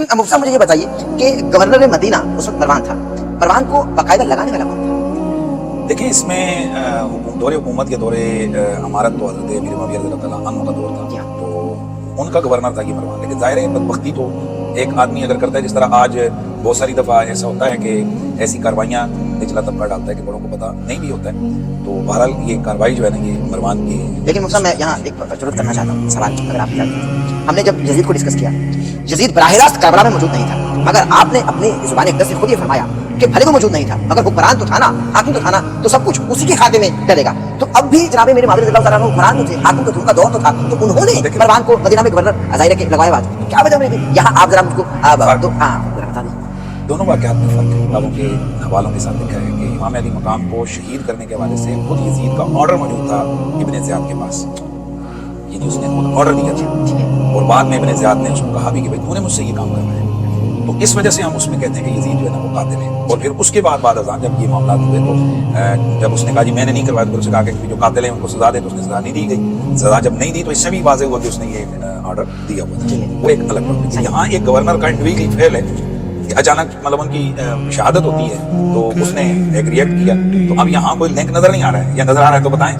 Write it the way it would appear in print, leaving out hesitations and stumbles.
मुफ्ती साहब मुझे ये बताइए कि गवर्नर मदीना उस वक्त मरवान था, मरवान को बाकायदा लगाने वाला कौन था? देखिए इसमें दौरे हुकूमत के दौरे अमारत तो हज़रत अमीर मुआविया रज़ियल्लाहु तआला अन्हु का दौर था, तो उनका गवर्नर था ये मरवान। लेकिन ज़ाहिर है बदबख्ती तो एक आदमी अगर करता है, जिस तरह आज बहुत सारी दफ़ा ऐसा होता है कि ऐसी कार्रवाइयाँ निचला तबका डालता है कि बड़ों को पता नहीं भी होता है, तो बहरहाल ये कार्रवाई जो है ना ये मरवान की। लेकिन मुफ्ती साहब मैं यहाँ एक जरूरत करना चाहता हूँ सवाल, अगर आप हमने जब यजीद को डिस्कस किया, यजीद बराह रास्त करबला में मौजूद नहीं था, मगर आपने अपने ज़ुबान अक़दस से खुद ये फरमाया कि भले वो मौजूद नहीं था मगर हुक्मरान तो था ना, हाकिम तो था ना, तो सब कुछ उसी के खाते में डलेगा। तो अब भी जनाब मेरे माविया रज़ियल्लाहु तआला अन्हु हुक्मरान तो थे, हाकिम तो थे, उनका दौर तो था, तो उन्होंने मरवान को मदीना में गवर्नर ज़ाहिर के लगवाया बात, क्या वजह में यहाँ आप जरा मुझको बता दीजिए। दोनों वाक़यात में फ़र्क है। किताबों के हवालों के साथ लिखा है कि इमाम अली मकाम को शहीद करने के हवाले से खुद यजीद का ऑर्डर मौजूद था इब्न ज़ियाद के पास, यानी उसने खुद ऑर्डर दिया था, और बाद में इब्न ज़ियाद ने उसको कहा भी कि भाई तूने मुझसे ये काम करना है। तो इस वजह से हम उसमें कहते हैं कि यजीद जो है ना वो कातिल है। और फिर उसके बाद अज़ान जब ये मामला हुए तो जब उसने कहा जी मैंने नहीं करवाया, तो उसने कहा कि जो कातिल है उनको सजा दे, तो उसने सजा नहीं दी गई। सजा जब नहीं दी तो इससे भी वाज़ेह हुआ कि उसने ये ऑर्डर दिया हुआ था। वो एक अलग टॉपिक है। यहाँ एक गवर्नर का इंडिविजुअल फेल है कि अचानक मतलब उनकी शहादत होती है तो उसने एक रिएक्ट किया, तो अब यहाँ कोई लिंक नजर नहीं आ रहा है, या नजर आ रहा है तो बताएं।